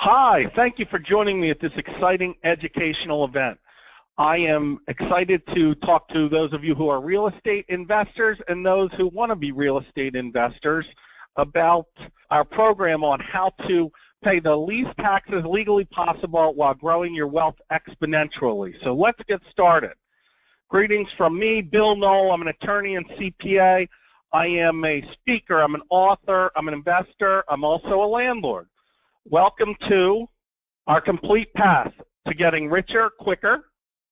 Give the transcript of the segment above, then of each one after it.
Hi, thank you for joining me at this exciting educational event. I am excited to talk to those of you who are real estate investors and those who want to be real estate investors about our program on how to pay the least taxes legally possible while growing your wealth exponentially. So let's get started. Greetings from me, Bill Knoll. I'm an attorney and CPA. I am a speaker. I'm an author. I'm an investor. I'm also a landlord. Welcome to our complete path to getting richer quicker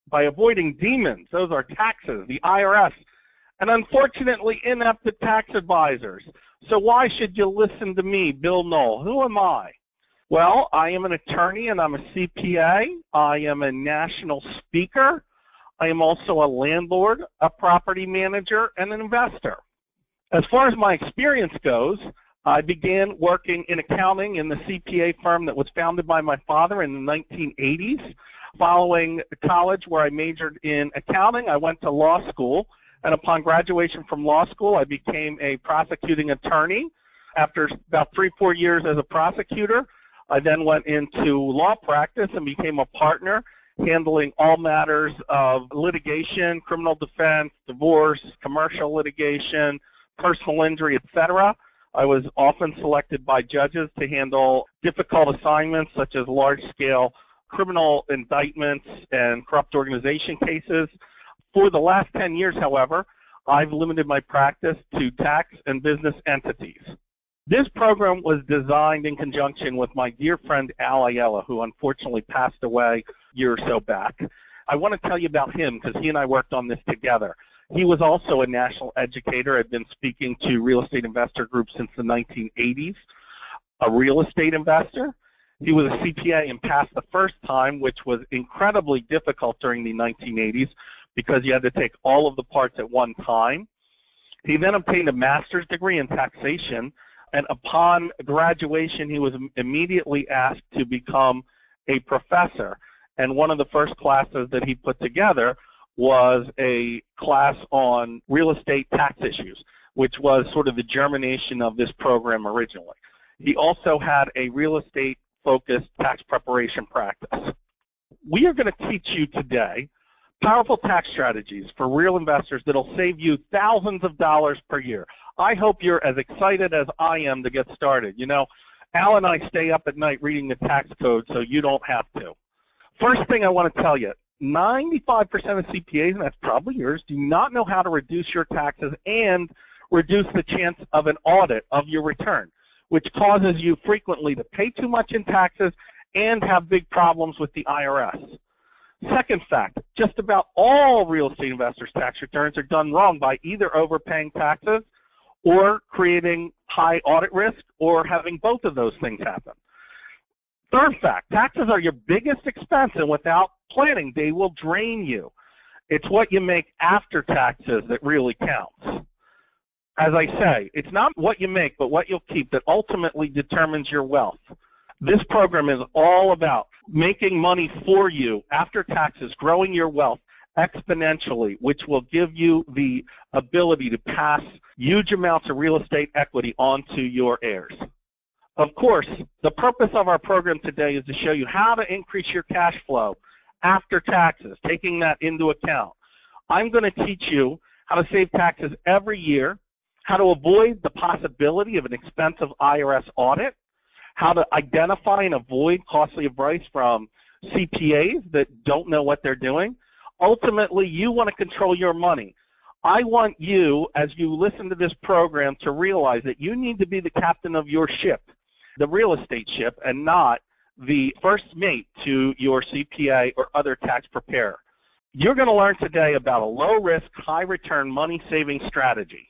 by avoiding demons. Those are taxes, the IRS, and unfortunately inept tax advisors. So why should you listen to me, Bill Knoll? Who am I? Well, I am an attorney and I'm a CPA. I am a national speaker. I am also a landlord, a property manager, and an investor. As far as my experience goes, I began working in accounting in the CPA firm that was founded by my father in the 1980s. Following college where I majored in accounting, I went to law school, and upon graduation from law school, I became a prosecuting attorney. After about 3-4 years as a prosecutor, I then went into law practice and became a partner, handling all matters of litigation, criminal defense, divorce, commercial litigation, personal injury, etc. I was often selected by judges to handle difficult assignments such as large-scale criminal indictments and corrupt organization cases. For the last 10 years, however, I've limited my practice to tax and business entities. This program was designed in conjunction with my dear friend Al Ayala, who unfortunately passed away a year or so back. I want to tell you about him because he and I worked on this together. He was also a national educator. I've been speaking to real estate investor groups since the 1980s, a real estate investor. He was a CPA and passed the first time, which was incredibly difficult during the 1980s because you had to take all of the parts at one time. He then obtained a master's degree in taxation, and upon graduation, he was immediately asked to become a professor. And one of the first classes that he put together was a class on real estate tax issues, which was sort of the germination of this program originally. He also had a real estate-focused tax preparation practice. We are going to teach you today powerful tax strategies for real investors that will save you thousands of dollars per year. I hope you're as excited as I am to get started. You know, Al and I stay up at night reading the tax code, so you don't have to. First thing I want to tell you, 95% of CPAs, and that's probably yours, do not know how to reduce your taxes and reduce the chance of an audit of your return, which causes you frequently to pay too much in taxes and have big problems with the IRS. Second fact, just about all real estate investors' tax returns are done wrong by either overpaying taxes or creating high audit risk or having both of those things happen. Third fact, taxes are your biggest expense, and without planning, they will drain you. It's what you make after taxes that really counts. As I say, it's not what you make, but what you'll keep that ultimately determines your wealth. This program is all about making money for you after taxes, growing your wealth exponentially, which will give you the ability to pass huge amounts of real estate equity onto your heirs. Of course, the purpose of our program today is to show you how to increase your cash flow after taxes, taking that into account. I'm going to teach you how to save taxes every year, how to avoid the possibility of an expensive IRS audit, how to identify and avoid costly advice from CPAs that don't know what they're doing. Ultimately, you want to control your money. I want you, as you listen to this program, to realize that you need to be the captain of your ship, the real estate ship, and not the first mate to your CPA or other tax preparer. You're going to learn today about a low-risk, high-return money-saving strategy.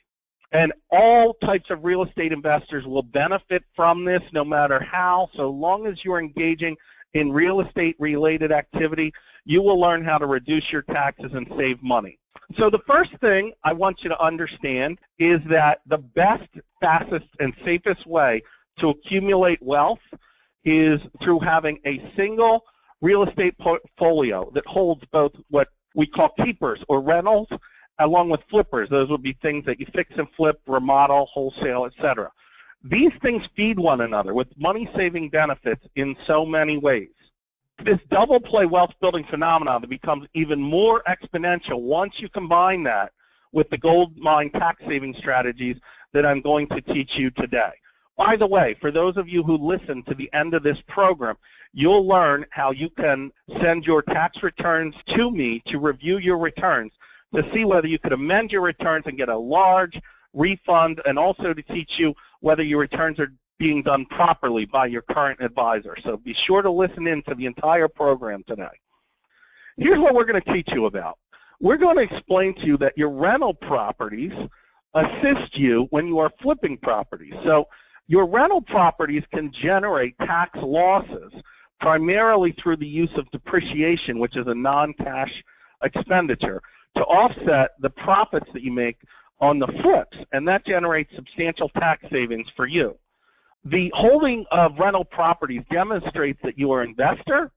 And all types of real estate investors will benefit from this no matter how. So long as you're engaging in real estate-related activity, you will learn how to reduce your taxes and save money. So the first thing I want you to understand is that the best, fastest, and safest way to accumulate wealth is through having a single real estate portfolio that holds both what we call keepers or rentals along with flippers. Those would be things that you fix and flip, remodel, wholesale, etc. These things feed one another with money-saving benefits in so many ways. This double play wealth building phenomenon that becomes even more exponential once you combine that with the gold mine tax saving strategies that I'm going to teach you today. By the way, for those of you who listen to the end of this program, you'll learn how you can send your tax returns to me to review your returns to see whether you could amend your returns and get a large refund, and also to teach you whether your returns are being done properly by your current advisor. So be sure to listen in to the entire program today. Here's what we're going to teach you about. We're going to explain to you that your rental properties assist you when you are flipping properties. So your rental properties can generate tax losses primarily through the use of depreciation, which is a non-cash expenditure, to offset the profits that you make on the flips, and that generates substantial tax savings for you. The holding of rental properties demonstrates that you are an investor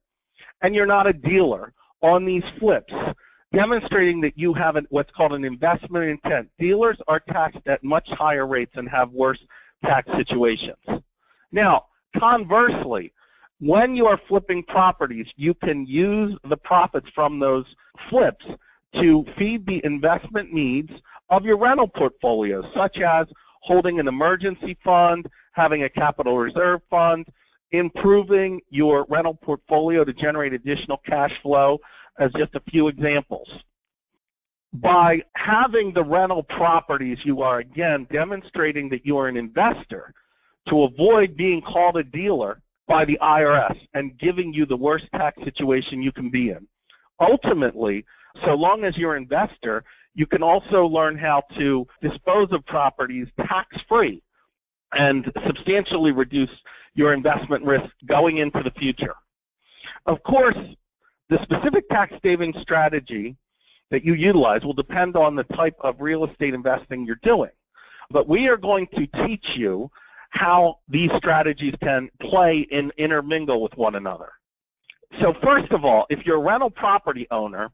and you're not a dealer on these flips, demonstrating that you have what's called an investment intent. Dealers are taxed at much higher rates and have worse tax situations. Now, conversely, when you are flipping properties, you can use the profits from those flips to feed the investment needs of your rental portfolio, such as holding an emergency fund, having a capital reserve fund, improving your rental portfolio to generate additional cash flow, as just a few examples. By having the rental properties, you are again demonstrating that you are an investor to avoid being called a dealer by the IRS and giving you the worst tax situation you can be in. Ultimately, so long as you're an investor, you can also learn how to dispose of properties tax-free and substantially reduce your investment risk going into the future. Of course, the specific tax saving strategy that you utilize will depend on the type of real estate investing you're doing. But we are going to teach you how these strategies can play and intermingle with one another. So first of all, if you're a rental property owner,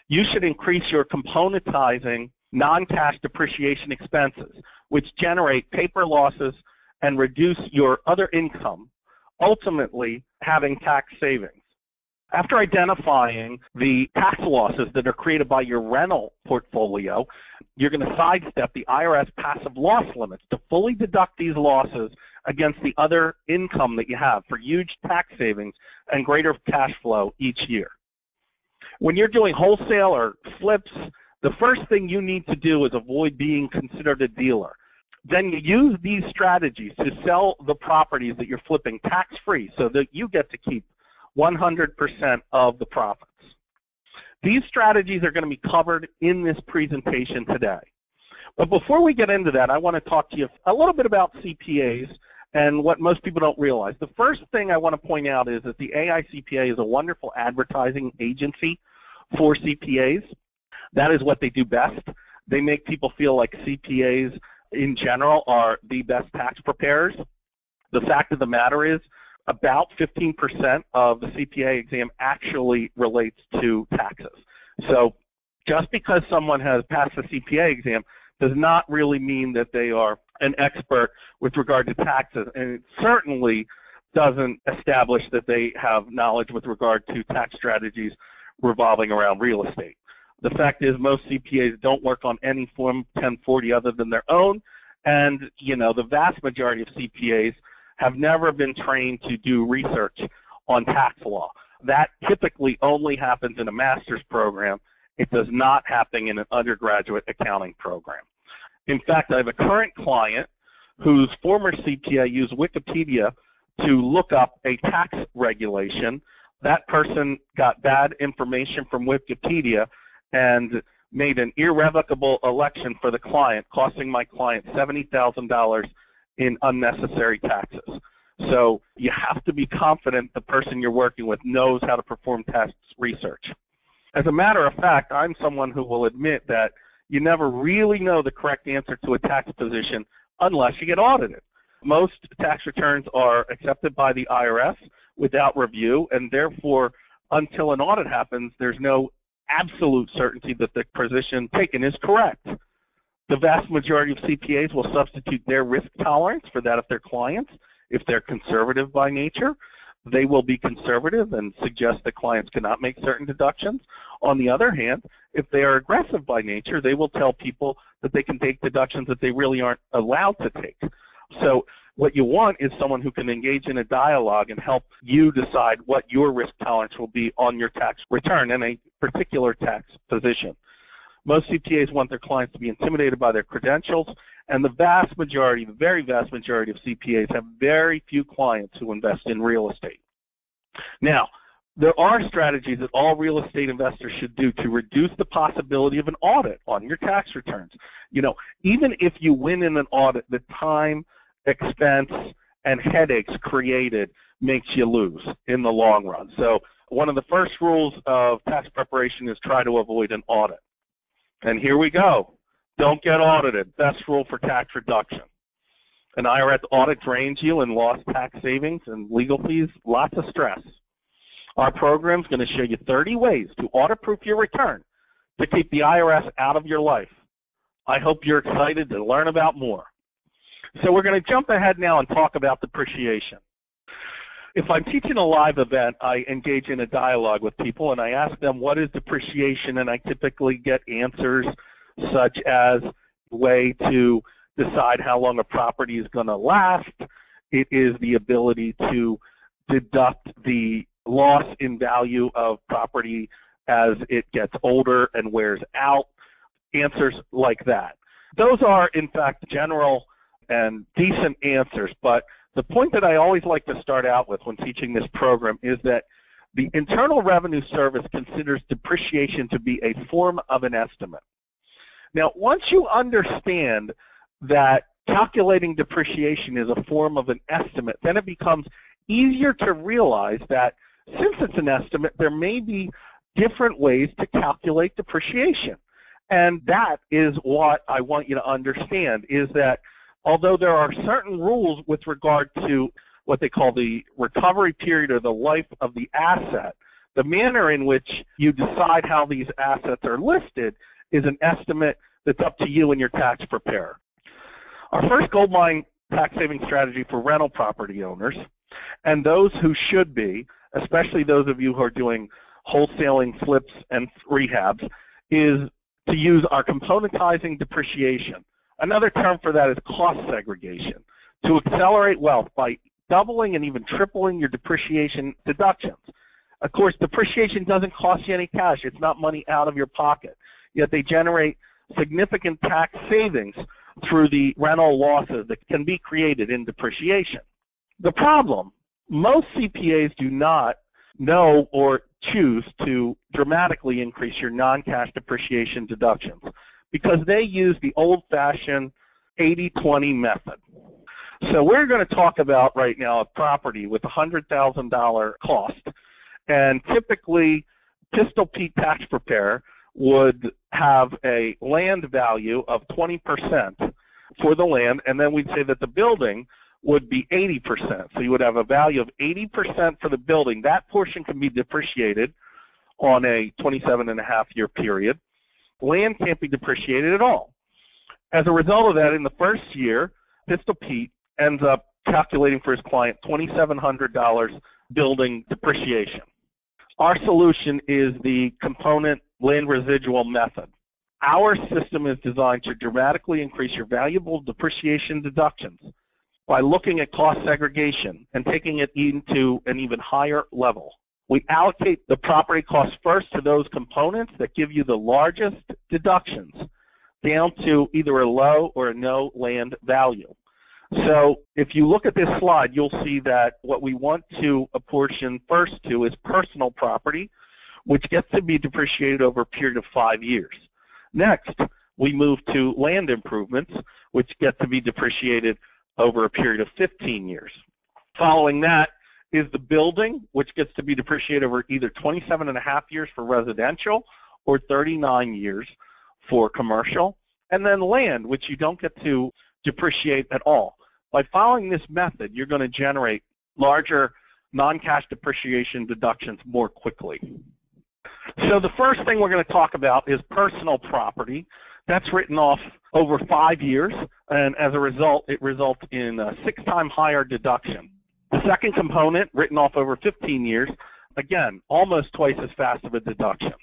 you should increase your componentizing non-cash depreciation expenses, which generate paper losses and reduce your other income, ultimately having tax savings. After identifying the tax losses that are created by your rental portfolio, you're going to sidestep the IRS passive loss limits to fully deduct these losses against the other income that you have for huge tax savings and greater cash flow each year. When you're doing wholesale or flips, the first thing you need to do is avoid being considered a dealer. Then you use these strategies to sell the properties that you're flipping tax-free so that you get to keep 100% of the profits. These strategies are going to be covered in this presentation today. But before we get into that, I want to talk to you a little bit about CPAs and what most people don't realize. The first thing I want to point out is that the AICPA is a wonderful advertising agency for CPAs. That is what they do best. They make people feel like CPAs in general are the best tax preparers. The fact of the matter is about 15% of the CPA exam actually relates to taxes. So just because someone has passed the CPA exam does not really mean that they are an expert with regard to taxes, and it certainly doesn't establish that they have knowledge with regard to tax strategies revolving around real estate. The fact is most CPAs don't work on any Form 1040 other than their own, and the vast majority of CPAs have never been trained to do research on tax law. That typically only happens in a master's program. It does not happen in an undergraduate accounting program. In fact, I have a current client whose former CPA used Wikipedia to look up a tax regulation. That person got bad information from Wikipedia and made an irrevocable election for the client, costing my client $70,000 in unnecessary taxes. So you have to be confident the person you're working with knows how to perform tax research. As a matter of fact, I'm someone who will admit that you never really know the correct answer to a tax position unless you get audited. Most tax returns are accepted by the IRS without review, and therefore, until an audit happens, there's no absolute certainty that the position taken is correct. The vast majority of CPAs will substitute their risk tolerance for that of their clients. If they're conservative by nature, they will be conservative and suggest that clients cannot make certain deductions. On the other hand, if they are aggressive by nature, they will tell people that they can take deductions that they really aren't allowed to take. So what you want is someone who can engage in a dialogue and help you decide what your risk tolerance will be on your tax return in a particular tax position. Most CPAs want their clients to be intimidated by their credentials, and the vast majority, the very vast majority of CPAs have very few clients who invest in real estate. Now, there are strategies that all real estate investors should do to reduce the possibility of an audit on your tax returns. You know, even if you win in an audit, the time, expense, and headaches created makes you lose in the long run. So one of the first rules of tax preparation is try to avoid an audit. And here we go. Don't get audited. Best rule for tax reduction. An IRS audit drains you in lost tax savings and legal fees, lots of stress. Our program is going to show you 30 ways to audit-proof your return to keep the IRS out of your life. I hope you're excited to learn about more. So we're going to jump ahead now and talk about depreciation. If I'm teaching a live event, I engage in a dialogue with people and I ask them what is depreciation, and I typically get answers such as a way to decide how long a property is going to last. It is the ability to deduct the loss in value of property as it gets older and wears out, answers like that. Those are, in fact, general and decent answers, but the point that I always like to start out with when teaching this program is that the Internal Revenue Service considers depreciation to be a form of an estimate. Now, once you understand that calculating depreciation is a form of an estimate, then it becomes easier to realize that since it's an estimate, there may be different ways to calculate depreciation. And that is what I want you to understand, is that although there are certain rules with regard to what they call the recovery period or the life of the asset, the manner in which you decide how these assets are listed is an estimate that's up to you and your tax preparer. Our first goldmine tax saving strategy for rental property owners, and those who should be, especially those of you who are doing wholesaling, flips, and rehabs, is to use our componentizing depreciation. Another term for that is cost segregation, to accelerate wealth by doubling and even tripling your depreciation deductions. Of course, depreciation doesn't cost you any cash. It's not money out of your pocket, yet they generate significant tax savings through the rental losses that can be created in depreciation. The problem, most CPAs do not know or choose to dramatically increase your non-cash depreciation deductions because they use the old-fashioned 80-20 method. So we're going to talk about right now a property with a $100,000 cost, and typically Pistol Pete tax preparer would have a land value of 20% for the land, and then we'd say that the building would be 80%. So you would have a value of 80% for the building. That portion can be depreciated on a 27.5-year period. Land can't be depreciated at all. As a result of that, in the first year, Pistol Pete ends up calculating for his client $2,700 building depreciation. Our solution is the component land residual method. Our system is designed to dramatically increase your valuable depreciation deductions by looking at cost segregation and taking it into an even higher level. We allocate the property cost first to those components that give you the largest deductions down to either a low or a no land value. So if you look at this slide, you'll see that what we want to apportion first to is personal property, which gets to be depreciated over a period of 5 years. Next, we move to land improvements, which get to be depreciated over a period of 15 years. Following that is the building, which gets to be depreciated over either 27.5 years for residential or 39 years for commercial. And then land, which you don't get to depreciate at all. By following this method, you're going to generate larger non-cash depreciation deductions more quickly. So the first thing we're going to talk about is personal property. That's written off over 5 years, and as a result, it results in a 6-time higher deduction. The second component, written off over 15 years, again, almost twice as fast of a deduction.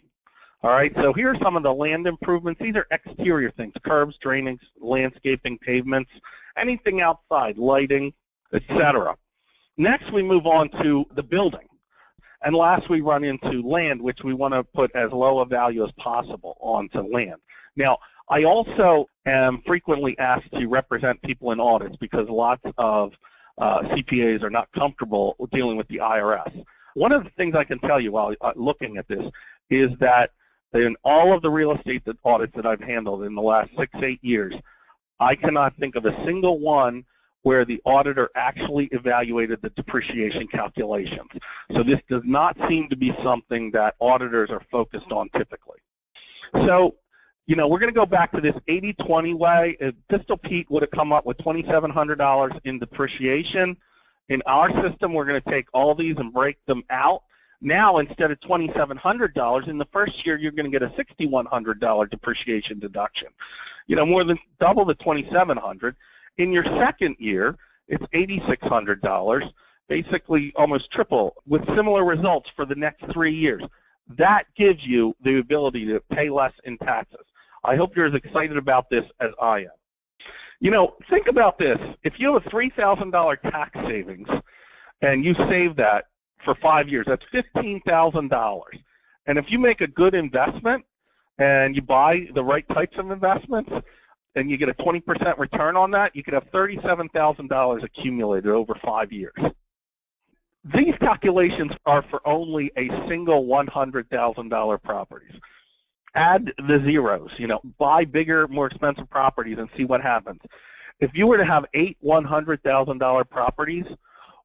All right, so here are some of the land improvements. These are exterior things, curbs, drainage, landscaping, pavements, anything outside, lighting, etc. Next, we move on to the building. And last, we run into land, which we want to put as low a value as possible onto land. Now, I also am frequently asked to represent people in audits because lots of CPAs are not comfortable dealing with the IRS. One of the things I can tell you while looking at this is that in all of the real estate audits that I've handled in the last 6-8 years, I cannot think of a single one where the auditor actually evaluated the depreciation calculations. So this does not seem to be something that auditors are focused on typically. So, you know, we're going to go back to this 80-20 way. If Pistol Pete would have come up with $2,700 in depreciation, in our system, we're going to take all these and break them out. Now, instead of $2,700, in the first year, you're going to get a $6,100 depreciation deduction. You know, more than double the $2,700. In your second year, it's $8,600, basically almost triple, with similar results for the next 3 years. That gives you the ability to pay less in taxes. I hope you're as excited about this as I am. You know, think about this. If you have a $3,000 tax savings and you save that for 5 years, that's $15,000. And if you make a good investment and you buy the right types of investments and you get a 20% return on that, you could have $37,000 accumulated over 5 years. These calculations are for only a single $100,000 properties. Add the zeros, you know, buy bigger, more expensive properties and see what happens. If you were to have 8 $100,000 properties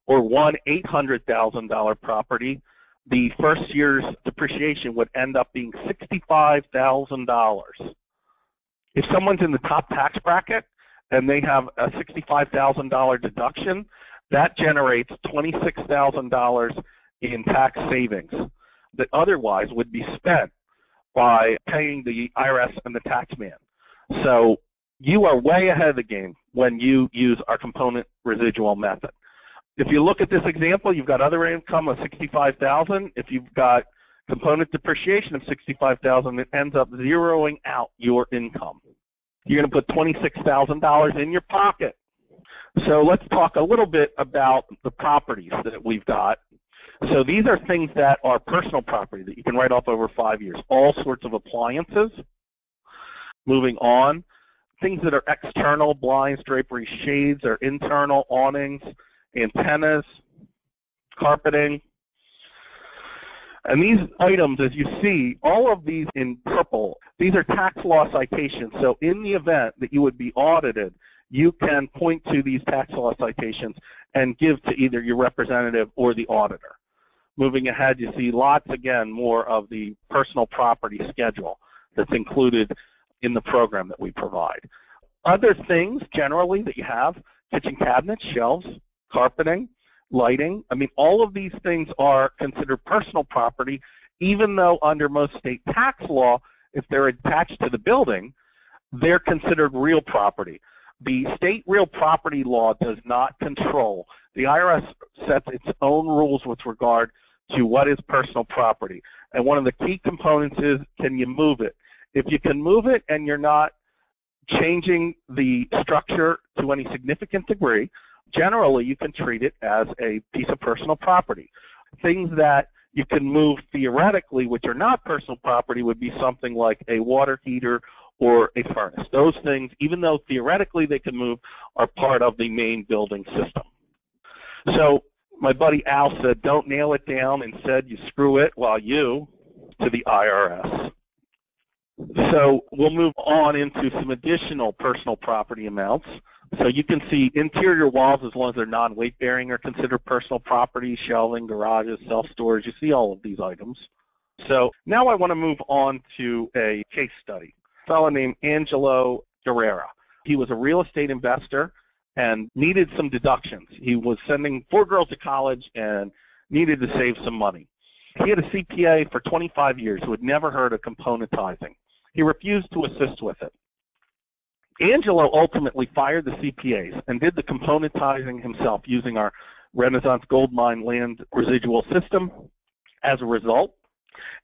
or one $800,000 property, the first year's depreciation would end up being $65,000. If someone's in the top tax bracket and they have a $65,000 deduction, that generates $26,000 in tax savings that otherwise would be spent by paying the IRS and the tax man. So you are way ahead of the game when you use our component residual method. If you look at this example, you've got other income of $65,000. If you've got component depreciation of $65,000, it ends up zeroing out your income. You're going to put $26,000 in your pocket. So let's talk a little bit about the properties that we've got. So these are things that are personal property that you can write off over 5 years. All sorts of appliances. Moving on. Things that are external, blinds, drapery, shades, or internal, awnings, antennas, carpeting. And these items, as you see, all of these in purple, these are tax law citations. So in the event that you would be audited, you can point to these tax law citations and give to either your representative or the auditor. Moving ahead, you see lots, again, more of the personal property schedule that's included in the program that we provide. Other things, generally, that you have, kitchen cabinets, shelves, carpeting, lighting. I mean, all of these things are considered personal property, even though under most state tax law, if they're attached to the building, they're considered real property. The state real property law does not control. The IRS sets its own rules with regard to what is personal property. And one of the key components is, can you move it? If you can move it and you're not changing the structure to any significant degree, generally you can treat it as a piece of personal property. Things that you can move theoretically, which are not personal property, would be something like a water heater or a furnace. Those things, even though theoretically they can move, are part of the main building system. So my buddy Al said, don't nail it down. Instead, you screw it while you to the IRS. So we'll move on into some additional personal property amounts. So you can see interior walls, as long as they're non-weight bearing, are considered personal property, shelving, garages, self-storage. You see all of these items. So now I want to move on to a case study. A fellow named Angelo Guerrera. He was a real estate investor and needed some deductions. He was sending 4 girls to college and needed to save some money. He had a CPA for 25 years who had never heard of componentizing. He refused to assist with it. Angelo ultimately fired the CPAs and did the componentizing himself using our Renaissance Gold Mine land residual system. As a result,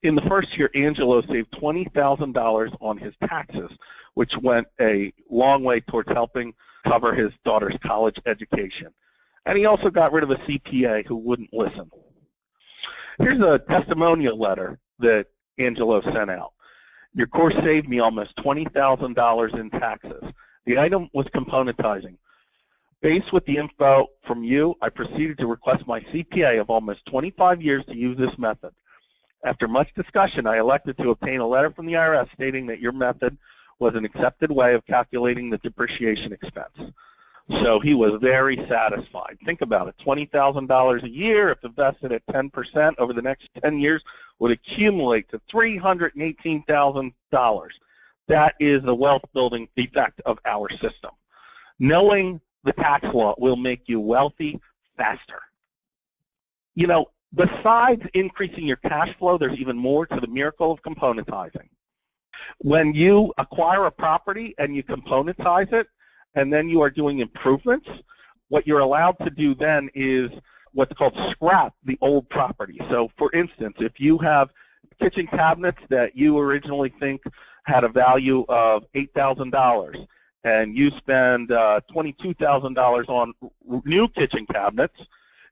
in the first year, Angelo saved $20,000 on his taxes, which went a long way towards helping cover his daughter's college education. And he also got rid of a CPA who wouldn't listen. Here's a testimonial letter that Angelo sent out. Your course saved me almost $20,000 in taxes. The item was componentizing. Based with the info from you, I proceeded to request my CPA of almost 25 years to use this method. After much discussion, I elected to obtain a letter from the IRS stating that your method was an accepted way of calculating the depreciation expense. So he was very satisfied. Think about it, $20,000 a year, if invested at 10% over the next 10 years, would accumulate to $318,000. That is the wealth building effect of our system. Knowing the tax law will make you wealthy faster. You know, besides increasing your cash flow, there's even more to the miracle of componentizing. When you acquire a property and you componentize it, and then you are doing improvements, what you're allowed to do then is what's called scrap the old property. So for instance, if you have kitchen cabinets that you originally think had a value of $8,000 and you spend $22,000 on new kitchen cabinets,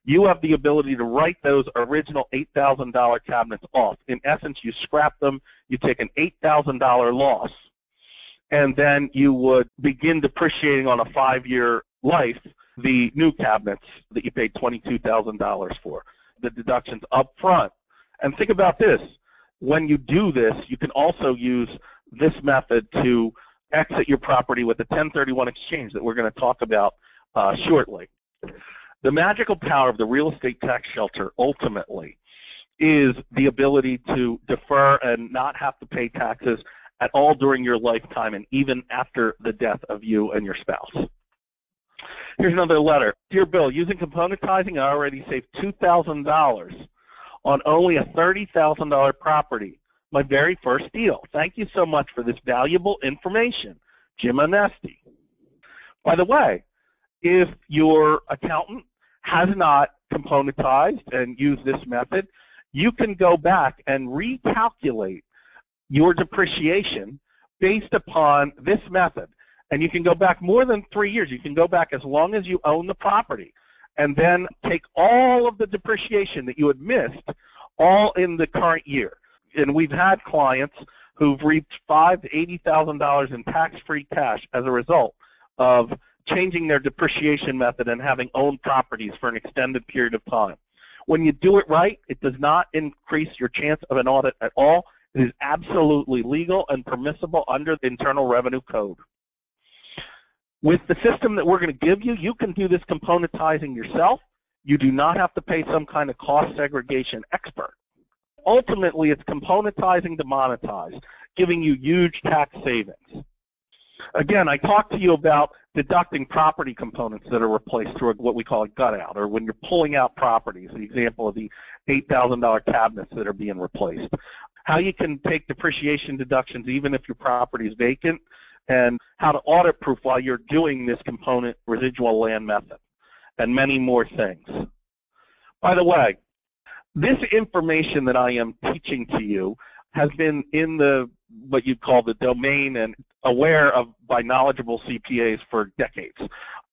you have the ability to write those original $8,000 cabinets off. In essence, you scrap them, you take an $8,000 loss, and then you would begin depreciating on a 5-year life the new cabinets that you paid $22,000 for, the deductions up front. And think about this. When you do this, you can also use this method to exit your property with a 1031 exchange that we're going to talk about shortly. The magical power of the real estate tax shelter ultimately is the ability to defer and not have to pay taxes at all during your lifetime and even after the death of you and your spouse. Here's another letter. Dear Bill, using componentizing, I already saved $2,000 on only a $30,000 property, my very first deal. Thank you so much for this valuable information. Jim Onesti. By the way, if your accountant has not componentized and used this method, you can go back and recalculate your depreciation based upon this method. And you can go back more than 3 years. You can go back as long as you own the property and then take all of the depreciation that you had missed all in the current year. And we've had clients who've reaped $5,000 to $80,000 in tax-free cash as a result of changing their depreciation method and having owned properties for an extended period of time. When you do it right, it does not increase your chance of an audit at all. It is absolutely legal and permissible under the Internal Revenue Code. With the system that we're going to give you, you can do this componentizing yourself. You do not have to pay some kind of cost segregation expert. Ultimately, it's componentizing to monetize, giving you huge tax savings. Again, I talked to you about deducting property components that are replaced through what we call a gut out, or when you're pulling out properties, the example of the $8,000 cabinets that are being replaced. How you can take depreciation deductions even if your property is vacant, and how to audit proof while you're doing this component residual land method, and many more things. By the way, this information that I am teaching to you has been in the what you'd call the domain and aware of by knowledgeable CPAs for decades.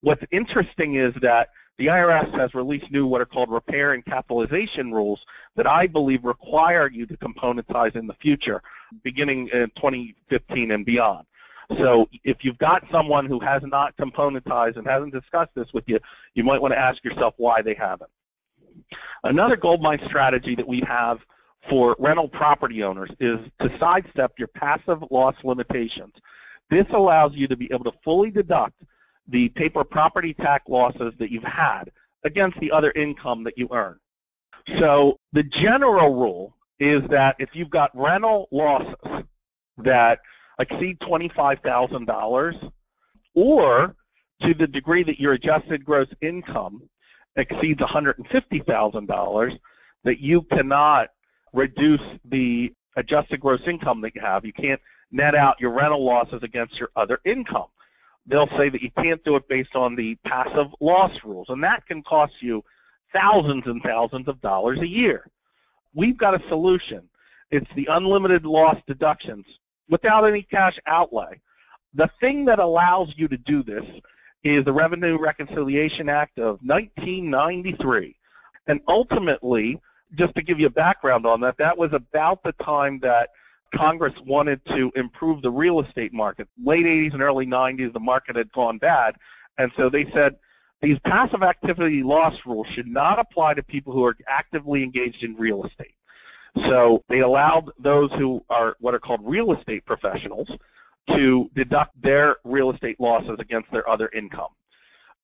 What's interesting is that the IRS has released new what are called repair and capitalization rules that I believe require you to componentize in the future, beginning in 2015 and beyond. So if you've got someone who has not componentized and hasn't discussed this with you, you might want to ask yourself why they haven't. Another gold mine strategy that we have for rental property owners is to sidestep your passive loss limitations. This allows you to be able to fully deduct the paper property tax losses that you've had against the other income that you earn. So the general rule is that if you've got rental losses that exceed $25,000, or to the degree that your adjusted gross income exceeds $150,000, that you cannot reduce the adjusted gross income that you have. You can't net out your rental losses against your other income. they'll say that you can't do it based on the passive loss rules, and that can cost you thousands and thousands of dollars a year. We've got a solution. It's the unlimited loss deductions without any cash outlay. The thing that allows you to do this is the Revenue Reconciliation Act of 1993. And ultimately, just to give you a background on that, that was about the time that Congress wanted to improve the real estate market. Late 80s and early 90s, the market had gone bad, and so they said these passive activity loss rules should not apply to people who are actively engaged in real estate. So they allowed those who are what are called real estate professionals to deduct their real estate losses against their other income.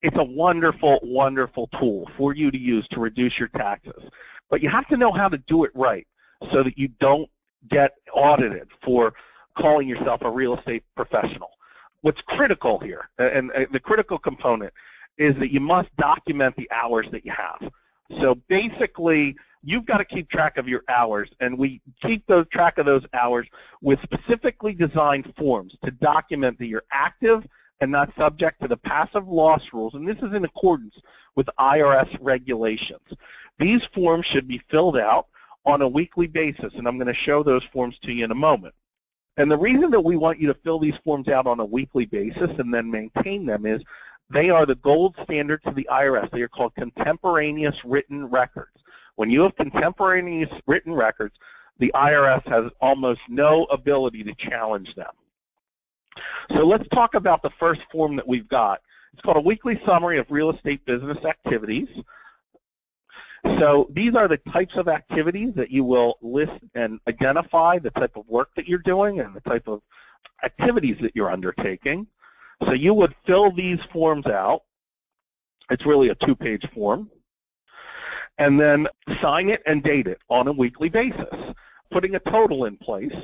It's a wonderful, wonderful tool for you to use to reduce your taxes. But you have to know how to do it right so that you don't get audited for calling yourself a real estate professional. What's critical here, and the critical component, is that you must document the hours that you have. So basically, you've got to keep track of your hours, and we keep track of those hours with specifically designed forms to document that you're active and not subject to the passive loss rules, and this is in accordance with IRS regulations. These forms should be filled out on a weekly basis, and I'm going to show those forms to you in a moment. And the reason that we want you to fill these forms out on a weekly basis and then maintain them is they are the gold standard to the IRS. They are called contemporaneous written records. When you have contemporaneous written records, the IRS has almost no ability to challenge them. So let's talk about the first form that we've got. It's called a weekly summary of real estate business activities. So these are the types of activities that you will list and identify, the type of work that you're doing and the type of activities that you're undertaking. So you would fill these forms out. It's really a two-page form. And then sign it and date it on a weekly basis, putting a total in place.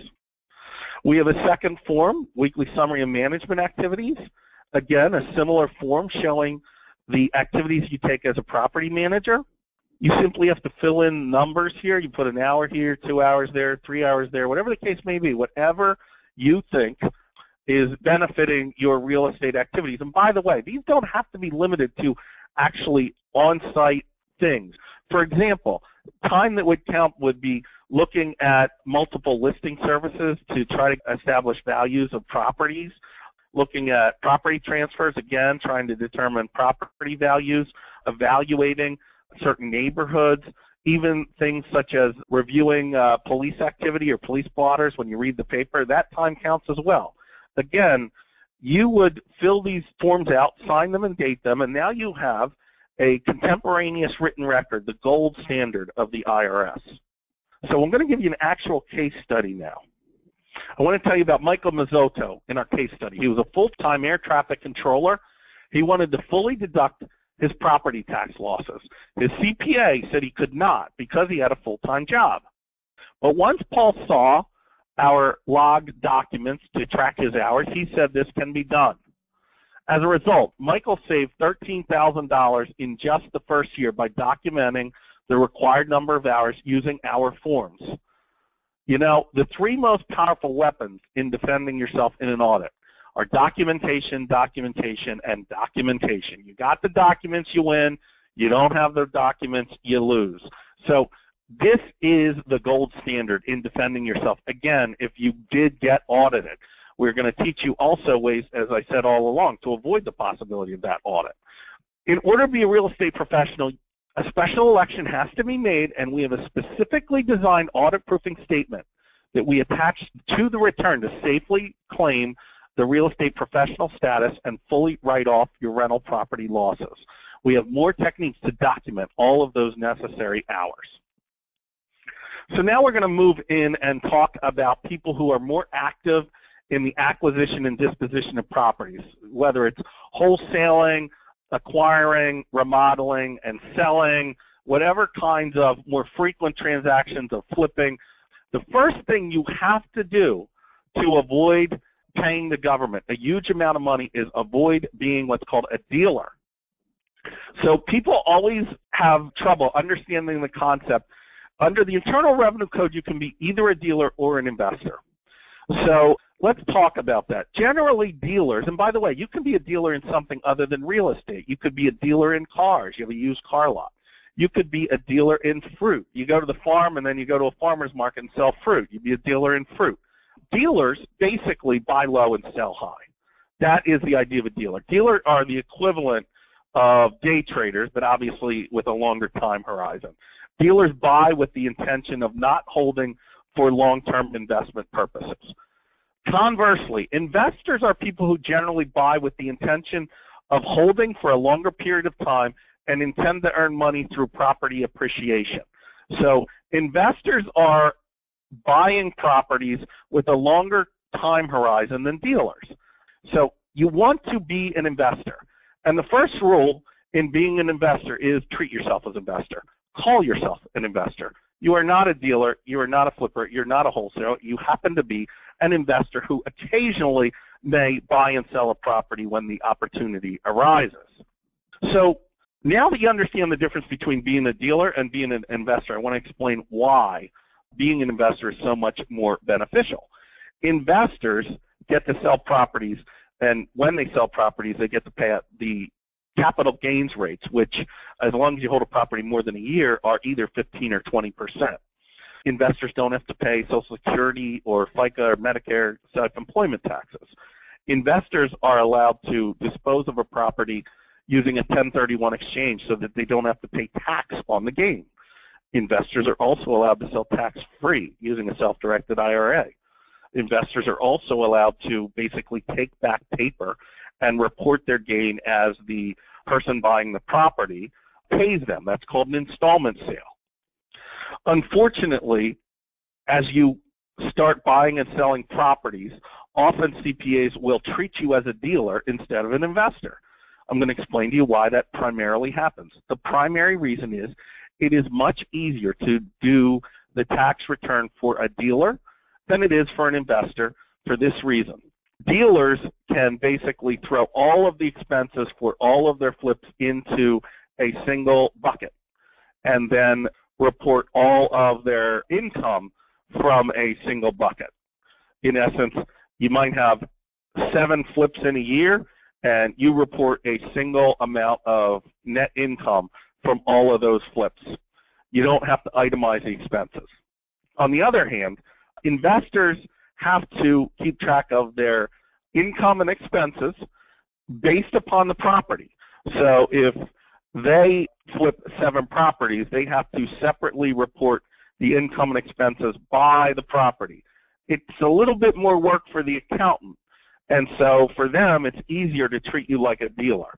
We have a second form, weekly summary of management activities. Again, a similar form showing the activities you take as a property manager. You simply have to fill in numbers here. You put an hour here, 2 hours there, 3 hours there, whatever the case may be, whatever you think is benefiting your real estate activities. And by the way, these don't have to be limited to actually on-site things. For example, time that would count would be looking at multiple listing services to try to establish values of properties, looking at property transfers, again, trying to determine property values, evaluating certain neighborhoods, even things such as reviewing police activity or police blotters when you read the paper. That time counts as well. Again, you would fill these forms out, sign them and date them, and now you have a contemporaneous written record, the gold standard of the IRS. So I'm going to give you an actual case study now. I want to tell you about Michael Mazzotto in our case study. He was a full-time air traffic controller. He wanted to fully deduct his property tax losses. His CPA said he could not because he had a full-time job. But once Paul saw our log documents to track his hours, he said this can be done. As a result, Michael saved $13,000 in just the first year by documenting the required number of hours using our forms. You know, the three most powerful weapons in defending yourself in an audit are documentation, documentation, and documentation. You got the documents, you win. You don't have the documents, you lose. So this is the gold standard in defending yourself. Again, if you did get audited, we're going to teach you also ways, as I said all along, to avoid the possibility of that audit. In order to be a real estate professional, a special election has to be made, and we have a specifically designed audit-proofing statement that we attach to the return to safely claim the real estate professional status and fully write off your rental property losses. We have more techniques to document all of those necessary hours. So now we're going to move in and talk about people who are more active in the acquisition and disposition of properties, whether it's wholesaling, acquiring, remodeling, and selling, whatever kinds of more frequent transactions of flipping. The first thing you have to do to avoid paying the government a huge amount of money is avoid being what's called a dealer. So people always have trouble understanding the concept. Under the Internal Revenue Code, you can be either a dealer or an investor. So let's talk about that. Generally, dealers, and by the way, you can be a dealer in something other than real estate. You could be a dealer in cars. You have a used car lot. You could be a dealer in fruit. You go to the farm and then you go to a farmer's market and sell fruit. You'd be a dealer in fruit. Dealers basically buy low and sell high. That is the idea of a dealer. Dealers are the equivalent of day traders, but obviously with a longer time horizon. Dealers buy with the intention of not holding for long-term investment purposes. Conversely, investors are people who generally buy with the intention of holding for a longer period of time and intend to earn money through property appreciation. So investors are buying properties with a longer time horizon than dealers. So you want to be an investor. And the first rule in being an investor is treat yourself as an investor. Call yourself an investor. You are not a dealer. You are not a flipper. You're not a wholesaler. You happen to be an investor who occasionally may buy and sell a property when the opportunity arises. So now that you understand the difference between being a dealer and being an investor, I want to explain why being an investor is so much more beneficial. Investors get to sell properties, and when they sell properties, they get to pay out the capital gains rates, which, as long as you hold a property more than a year, are either 15 or 20%. Investors don't have to pay Social Security or FICA or Medicare self-employment taxes. Investors are allowed to dispose of a property using a 1031 exchange so that they don't have to pay tax on the gain. Investors are also allowed to sell tax-free using a self-directed IRA. Investors are also allowed to basically take back paper and report their gain as the person buying the property pays them. That's called an installment sale. Unfortunately, as you start buying and selling properties, often CPAs will treat you as a dealer instead of an investor. I'm going to explain to you why that primarily happens. The primary reason is it is much easier to do the tax return for a dealer than it is for an investor for this reason. Dealers can basically throw all of the expenses for all of their flips into a single bucket and then report all of their income from a single bucket. In essence, you might have 7 flips in a year, and you report a single amount of net income from all of those flips. You don't have to itemize the expenses. On the other hand, investors have to keep track of their income and expenses based upon the property. So if they flip 7 properties, they have to separately report the income and expenses by the property. It's a little bit more work for the accountant, and so for them it's easier to treat you like a dealer.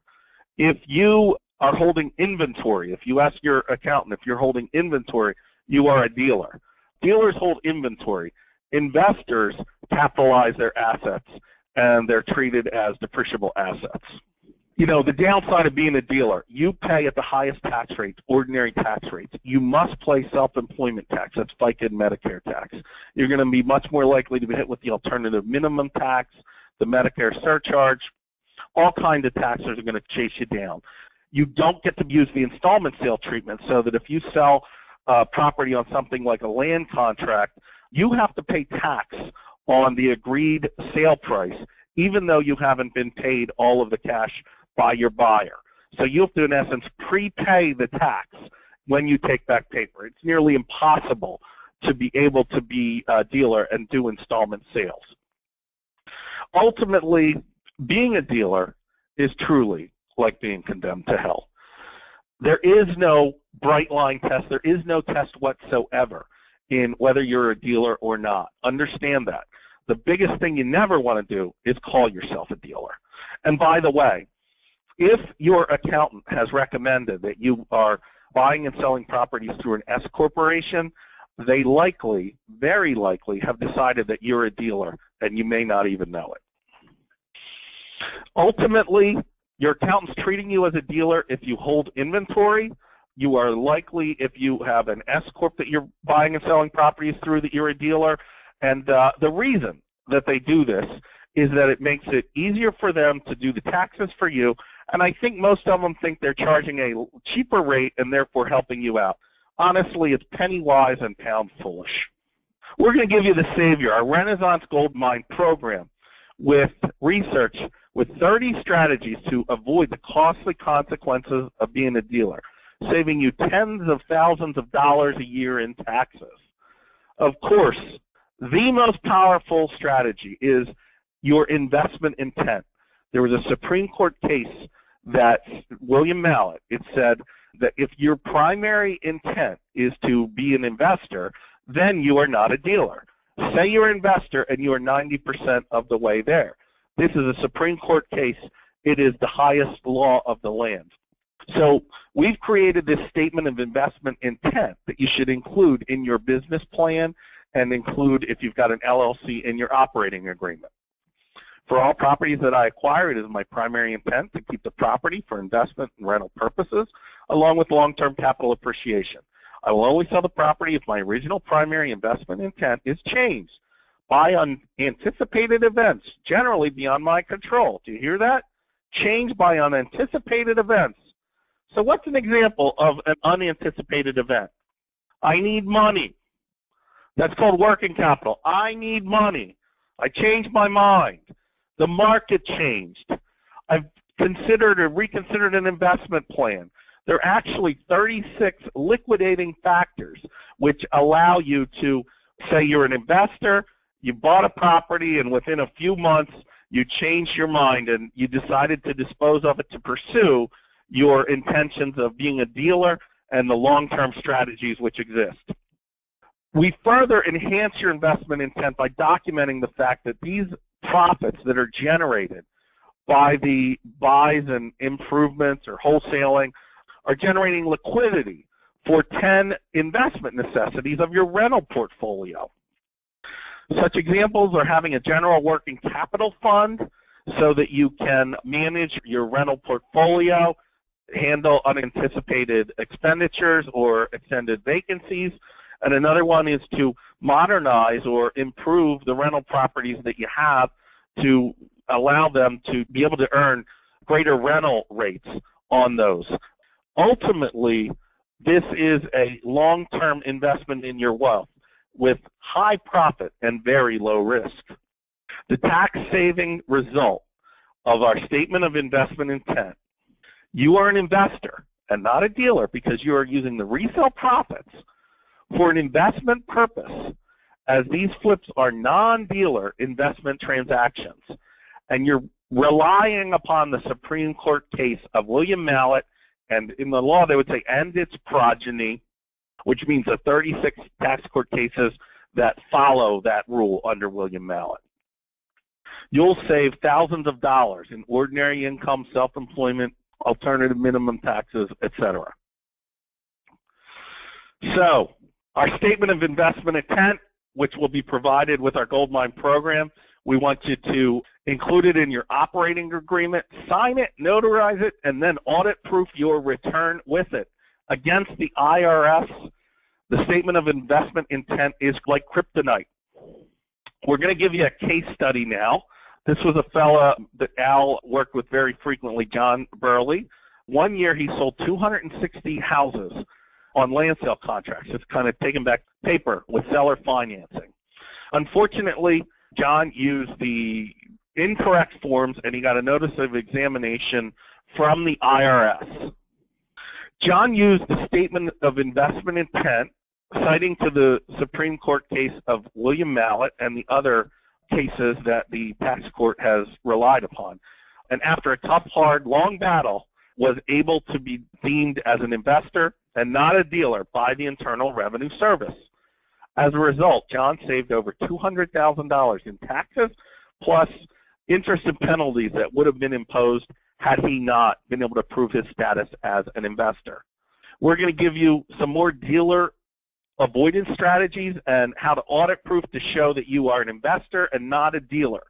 If you are holding inventory, if you ask your accountant if you're holding inventory, you are a dealer. Dealers hold inventory. Investors capitalize their assets, and they're treated as depreciable assets. You know, the downside of being a dealer, you pay at the highest tax rates, ordinary tax rates. You must pay self-employment tax. That's FICA and Medicare tax. You're going to be much more likely to be hit with the alternative minimum tax, the Medicare surcharge. All kinds of taxes are going to chase you down. You don't get to use the installment sale treatment, so that if you sell property on something like a land contract, you have to pay tax on the agreed sale price, even though you haven't been paid all of the cash by your buyer. So you have to, in essence, prepay the tax when you take back paper. It's nearly impossible to be able to be a dealer and do installment sales. Ultimately, being a dealer is truly like being condemned to hell. There is no bright line test. There is no test whatsoever in whether you're a dealer or not. Understand that. The biggest thing you never want to do is call yourself a dealer. And by the way, if your accountant has recommended that you are buying and selling properties through an S corporation, they likely, very likely, have decided that you're a dealer, and you may not even know it. Ultimately, your accountant's treating you as a dealer if you hold inventory. You are likely, if you have an S corp that you're buying and selling properties through, that you're a dealer. And the reason that they do this is that it makes it easier for them to do the taxes for you. And I think most of them think they're charging a cheaper rate and therefore helping you out. Honestly, it's penny wise and pound foolish. We're going to give you the savior, our Renaissance Gold Mine program, with research with 30 strategies to avoid the costly consequences of being a dealer, saving you tens of thousands of dollars a year in taxes. Of course, the most powerful strategy is your investment intent. There was a Supreme Court case that William Mallet, it said that if your primary intent is to be an investor, then you are not a dealer. Say you're an investor and you are 90% of the way there. This is a Supreme Court case. It is the highest law of the land. So we've created this statement of investment intent that you should include in your business plan and include, if you've got an LLC, in your operating agreement. For all properties that I acquire, it is my primary intent to keep the property for investment and rental purposes, along with long-term capital appreciation. I will only sell the property if my original primary investment intent is changed by unanticipated events, generally beyond my control. Do you hear that? Changed by unanticipated events. So what's an example of an unanticipated event? I need money. That's called working capital. I need money. I changed my mind. The market changed. I've considered or reconsidered an investment plan. There are actually 36 liquidating factors which allow you to say you're an investor, you bought a property, and within a few months you changed your mind and you decided to dispose of it to pursue your intentions of being a dealer and the long-term strategies which exist. We further enhance your investment intent by documenting the fact that these profits that are generated by the buys and improvements or wholesaling are generating liquidity for 10 investment necessities of your rental portfolio. Such examples are having a general working capital fund so that you can manage your rental portfolio, handle unanticipated expenditures or extended vacancies. And another one is to modernize or improve the rental properties that you have to allow them to be able to earn greater rental rates on those. Ultimately, this is a long-term investment in your wealth with high profit and very low risk. The tax-saving result of our statement of investment intent: you are an investor and not a dealer because you are using the resale profits for an investment purpose, as these flips are non-dealer investment transactions. And you're relying upon the Supreme Court case of William Mallet, and in the law they would say, and its progeny, which means the 36 tax court cases that follow that rule under William Mallet. You'll save thousands of dollars in ordinary income, self-employment, alternative minimum taxes, etc. So, our statement of investment intent, which will be provided with our Gold Mine program, we want you to include it in your operating agreement, sign it, notarize it, and then audit-proof your return with it. Against the IRS, the statement of investment intent is like kryptonite. We're going to give you a case study now. This was a fella that Al worked with very frequently, John Burley. One year he sold 260 houses on land sale contracts, just kind of taking back paper with seller financing. Unfortunately, John used the incorrect forms and he got a notice of examination from the IRS. John used the statement of investment intent, citing to the Supreme Court case of William Mallet and the other cases that the tax court has relied upon. And after a tough, hard, long battle, was able to be deemed as an investor and not a dealer by the Internal Revenue Service. As a result, John saved over $200,000 in taxes, plus interest and penalties that would have been imposed had he not been able to prove his status as an investor. We're going to give you some more dealer avoidance strategies and how to audit proof to show that you are an investor and not a dealer.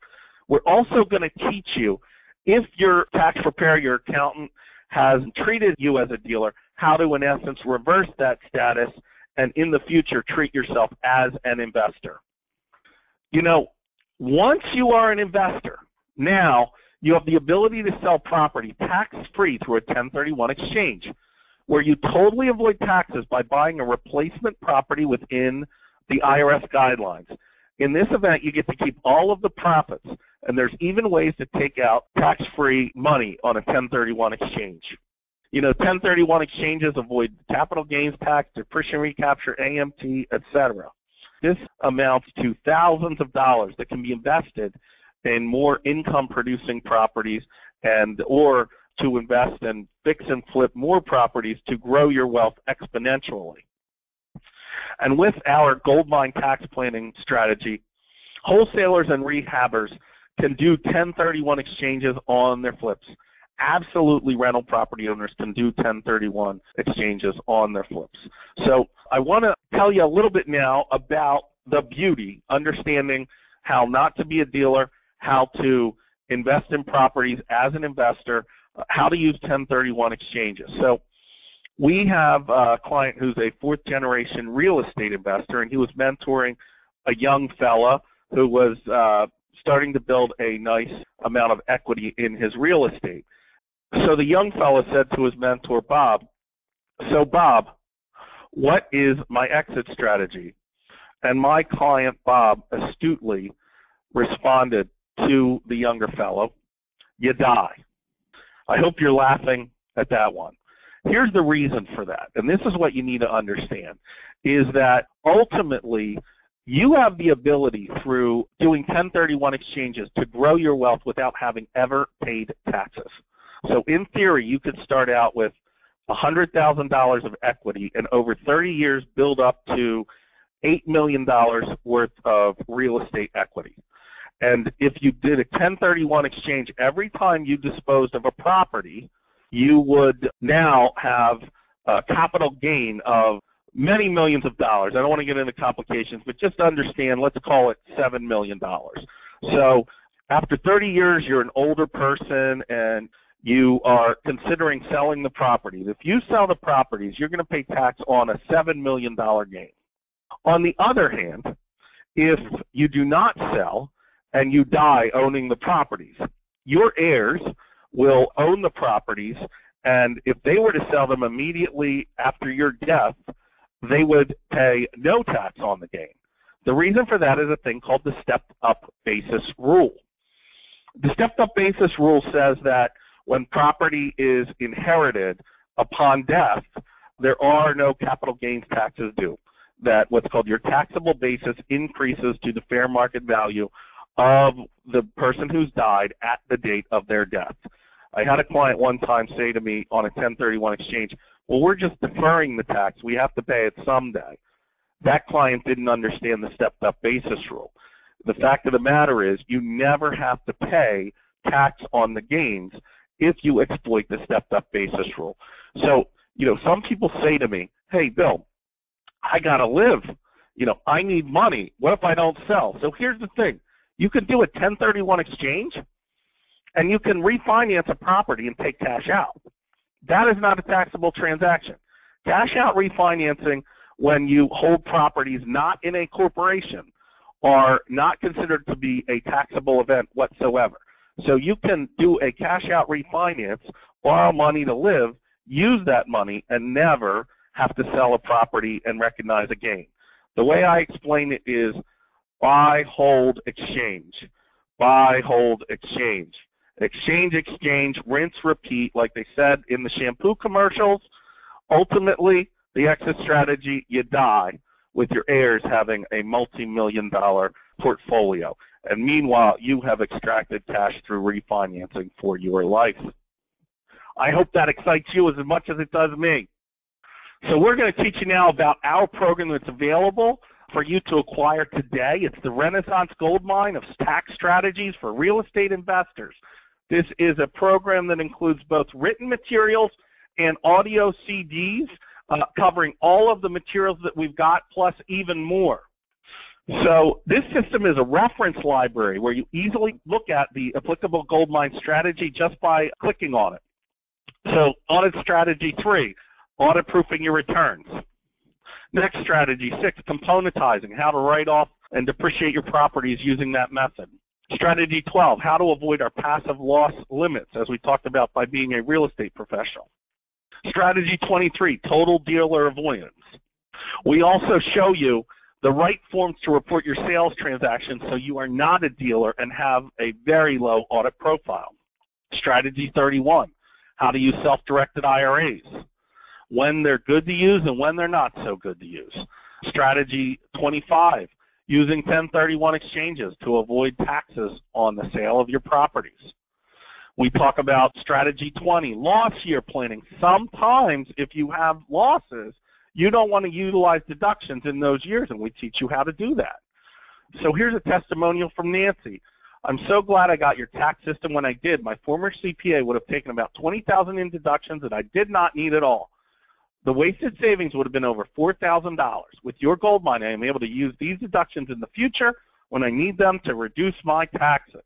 We're also going to teach you, if your tax preparer, your accountant, has treated you as a dealer, how to, in essence, reverse that status and in the future treat yourself as an investor. You know, once you are an investor, now you have the ability to sell property tax-free through a 1031 exchange, where you totally avoid taxes by buying a replacement property within the IRS guidelines. In this event, you get to keep all of the profits, and there's even ways to take out tax-free money on a 1031 exchange. You know, 1031 exchanges avoid capital gains tax, depreciation recapture, AMT, etc. This amounts to thousands of dollars that can be invested in more income-producing properties or to invest and fix and flip more properties to grow your wealth exponentially. And with our gold mine tax planning strategy, wholesalers and rehabbers can do 1031 exchanges on their flips. Absolutely, rental property owners can do 1031 exchanges on their flips. So I want to tell you a little bit now about the beauty, understanding how not to be a dealer, how to invest in properties as an investor, how to use 1031 exchanges. So we have a client who's a fourth-generation real estate investor, and he was mentoring a young fella who was starting to build a nice amount of equity in his real estate. So the young fella said to his mentor, Bob, so Bob, what is my exit strategy? And my client, Bob, astutely responded to the younger fellow, you die. I hope you're laughing at that one. Here's the reason for that, and this is what you need to understand, is that ultimately you have the ability through doing 1031 exchanges to grow your wealth without having ever paid taxes. So in theory, you could start out with $100,000 of equity and over 30 years build up to $8 million worth of real estate equity. And if you did a 1031 exchange every time you disposed of a property, you would now have a capital gain of many millions of dollars. I don't want to get into complications, but just understand, let's call it $7 million. So after 30 years, you're an older person and you are considering selling the property. If you sell the properties, you're going to pay tax on a $7 million gain. On the other hand, if you do not sell and you die owning the properties, your heirs will own the properties, and if they were to sell them immediately after your death, they would pay no tax on the gain. The reason for that is a thing called the stepped-up basis rule. The stepped-up basis rule says that when property is inherited upon death, there are no capital gains taxes due. That what's called your taxable basis increases to the fair market value of the person who's died at the date of their death. I had a client one time say to me on a 1031 exchange, well, we're just deferring the tax. We have to pay it someday. That client didn't understand the stepped-up basis rule. The fact of the matter is you never have to pay tax on the gains if you exploit the stepped-up basis rule. So, you know, some people say to me, hey, Bill, I got to live. You know, I need money. What if I don't sell? So here's the thing. You can do a 1031 exchange, and you can refinance a property and take cash out. That is not a taxable transaction. Cash out refinancing when you hold properties not in a corporation are not considered to be a taxable event whatsoever. So you can do a cash out refinance, borrow money to live, use that money, and never have to sell a property and recognize a gain. The way I explain it is buy, hold, exchange. Buy, hold, exchange. Exchange, exchange, rinse, repeat, like they said in the shampoo commercials. Ultimately, the exit strategy, you die with your heirs having a multi-million-dollar portfolio. And meanwhile, you have extracted cash through refinancing for your life. I hope that excites you as much as it does me. So we're going to teach you now about our program that's available for you to acquire today. It's the Renaissance Goldmine of Tax Strategies for Real Estate Investors. This is a program that includes both written materials and audio CDs covering all of the materials that we've got, plus even more. So this system is a reference library where you easily look at the applicable goldmine strategy just by clicking on it. So audit strategy 3, audit proofing your returns. Next strategy 6, componentizing, how to write off and depreciate your properties using that method. Strategy 12, how to avoid our passive loss limits, as we talked about by being a real estate professional. Strategy 23, total dealer avoidance. We also show you The right forms to report your sales transactions so you are not a dealer and have a very low audit profile. Strategy 31, how to use self-directed IRAs, when they're good to use and when they're not so good to use. Strategy 25, using 1031 exchanges to avoid taxes on the sale of your properties. We talk about strategy 20, loss year planning. Sometimes if you have losses, you don't want to utilize deductions in those years, and we teach you how to do that. So here's a testimonial from Nancy. I'm so glad I got your tax system when I did. My former CPA would have taken about $20,000 in deductions that I did not need at all. The wasted savings would have been over $4,000. With your gold mine, I am able to use these deductions in the future when I need them to reduce my taxes.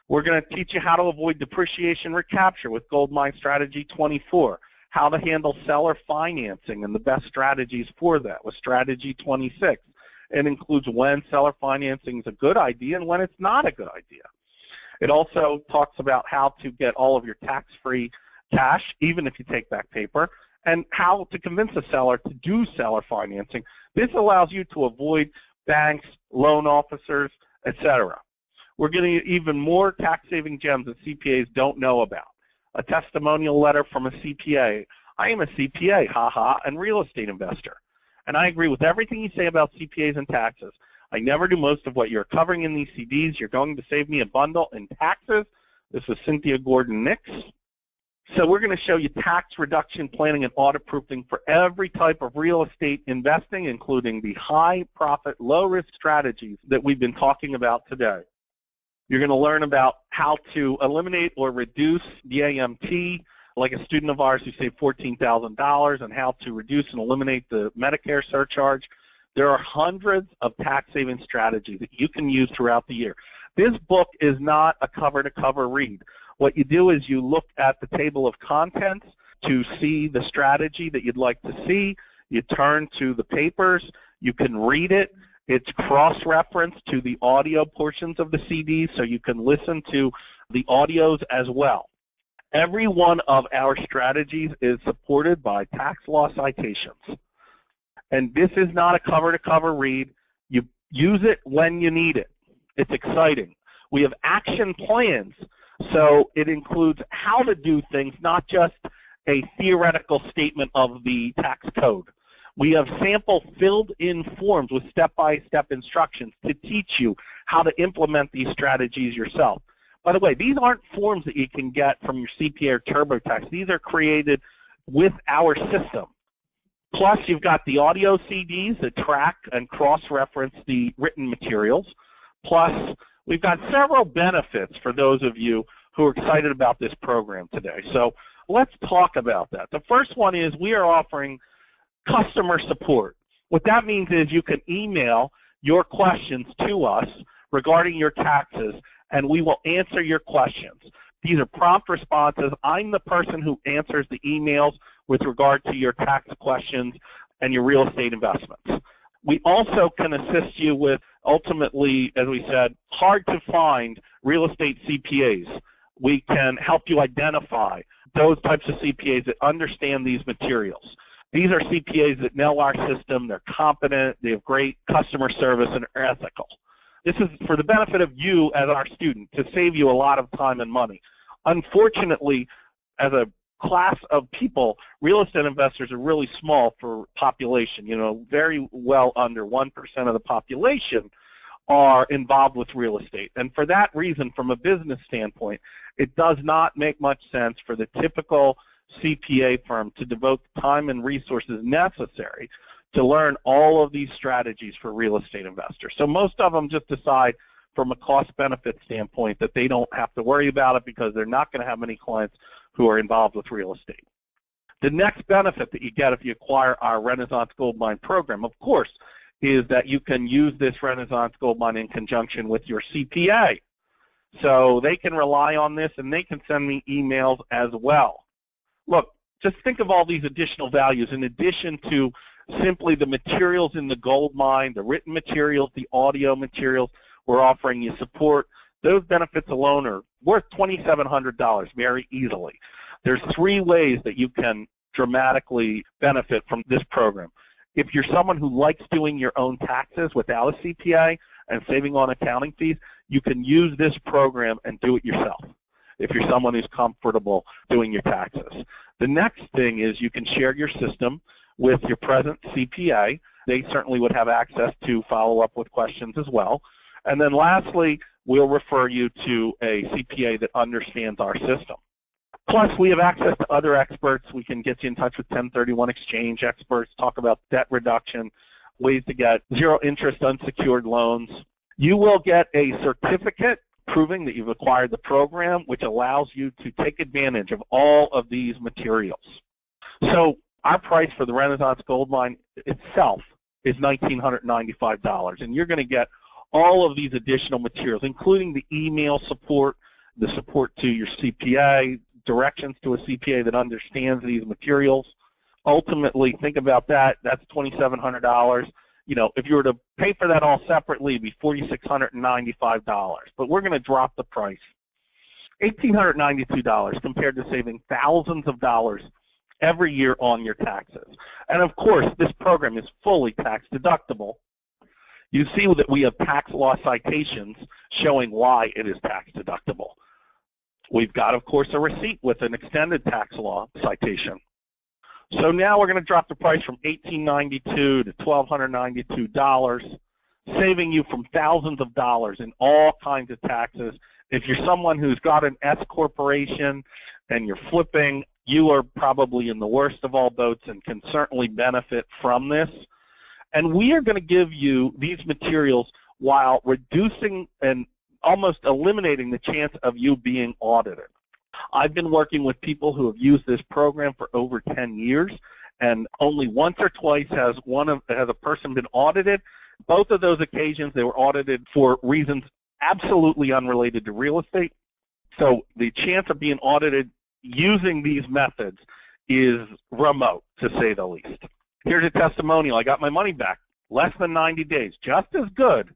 We're going to teach you how to avoid depreciation recapture with Gold Mine Strategy 24, how to handle seller financing and the best strategies for that with Strategy 26. It includes when seller financing is a good idea and when it's not a good idea. It also talks about how to get all of your tax-free cash, even if you take back paper, and how to convince a seller to do seller financing. This allows you to avoid banks, loan officers, etc. We're getting even more tax-saving gems that CPAs don't know about. A testimonial letter from a CPA. I am a CPA, haha, and real estate investor. And I agree with everything you say about CPAs and taxes. I never do most of what you're covering in these CDs. You're going to save me a bundle in taxes. This is Cynthia Gordon-Nix. So we're going to show you tax reduction planning and audit proofing for every type of real estate investing, including the high profit, low risk strategies that we've been talking about today. You're going to learn about how to eliminate or reduce the AMT, like a student of ours who saved $14,000, and how to reduce and eliminate the Medicare surcharge. There are hundreds of tax-saving strategies that you can use throughout the year. This book is not a cover-to-cover read. What you do is you look at the table of contents to see the strategy that you'd like to see. You turn to the papers. You can read it. It's cross-referenced to the audio portions of the CDs, so you can listen to the audios as well. Every one of our strategies is supported by tax law citations. And this is not a cover-to-cover read. You use it when you need it. It's exciting. We have action plans, so it includes how to do things, not just a theoretical statement of the tax code. We have sample filled-in forms with step-by-step instructions to teach you how to implement these strategies yourself. By the way, these aren't forms that you can get from your CPA or TurboTax. These are created with our system. Plus, you've got the audio CDs that track and cross-reference the written materials. Plus, we've got several benefits for those of you who are excited about this program today. So let's talk about that. The first one is we are offering customer support. What that means is you can email your questions to us regarding your taxes, and we will answer your questions. These are prompt responses. I'm the person who answers the emails with regard to your tax questions and your real estate investments. We also can assist you with, ultimately, as we said, hard-to-find real estate CPAs. We can help you identify those types of CPAs that understand these materials. These are CPAs that know our system, they're competent, they have great customer service, and are ethical. This is for the benefit of you as our student, to save you a lot of time and money. Unfortunately, as a class of people, real estate investors are really small for population. You know, very well under 1% of the population are involved with real estate. And for that reason, from a business standpoint, it does not make much sense for the typical CPA firm to devote the time and resources necessary to learn all of these strategies for real estate investors. So most of them just decide from a cost-benefit standpoint that they don't have to worry about it because they're not going to have many clients who are involved with real estate. The next benefit that you get if you acquire our Renaissance Gold Mine program, of course, is that you can use this Renaissance Gold Mine in conjunction with your CPA. So they can rely on this, and they can send me emails as well. Look, just think of all these additional values in addition to simply the materials in the gold mine, the written materials, the audio materials. We're offering you support. Those benefits alone are worth $2,700 very easily. There's 3 ways that you can dramatically benefit from this program. If you're someone who likes doing your own taxes without a CPA and saving on accounting fees, you can use this program and do it yourself if you're someone who's comfortable doing your taxes. The next thing is you can share your system with your present CPA. They certainly would have access to follow up with questions as well. And then lastly, we'll refer you to a CPA that understands our system. Plus, we have access to other experts. We can get you in touch with 1031 exchange experts, talk about debt reduction, ways to get zero interest unsecured loans. You will get a certificate proving that you've acquired the program, which allows you to take advantage of all of these materials. So our price for the Renaissance Gold Mine itself is $1,995, and you're going to get all of these additional materials, including the email support, the support to your CPA, directions to a CPA that understands these materials. Ultimately, think about that. That's $2,700. You know, if you were to pay for that all separately, it'd be $4,695. But we're going to drop the price. $1,892 compared to saving thousands of dollars every year on your taxes. And of course, this program is fully tax deductible. You see that we have tax law citations showing why it is tax deductible. We've got, of course, a receipt with an extended tax law citation. So now we're going to drop the price from $1,892 to $1,292, saving you from thousands of dollars in all kinds of taxes. If you're someone who's got an S corporation and you're flipping, you are probably in the worst of all boats and can certainly benefit from this. And we are going to give you these materials while reducing and almost eliminating the chance of you being audited. I've been working with people who have used this program for over 10 years, and only once or twice has a person been audited. Both of those occasions, they were audited for reasons absolutely unrelated to real estate. So the chance of being audited using these methods is remote, to say the least. Here's a testimonial. I got my money back. Less than 90 days. Just as good,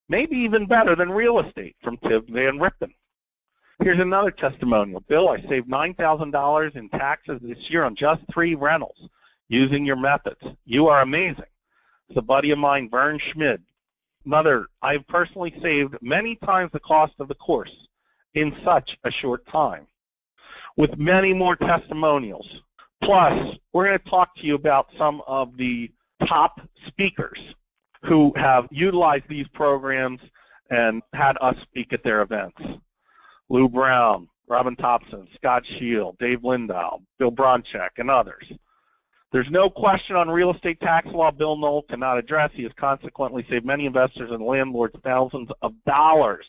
maybe even better than real estate, from Tim Van Rippen. Here's another testimonial. Bill, I saved $9,000 in taxes this year on just 3 rentals using your methods. You are amazing. It's a buddy of mine, Vern Schmid. Another, I've personally saved many times the cost of the course in such a short time, with many more testimonials. Plus, we're going to talk to you about some of the top speakers who have utilized these programs and had us speak at their events. Lou Brown, Robin Thompson, Scott Shield, Dave Lindahl, Bill Bronchek, and others. There's no question on real estate tax law Bill Knoll cannot address. He has consequently saved many investors and landlords thousands of dollars.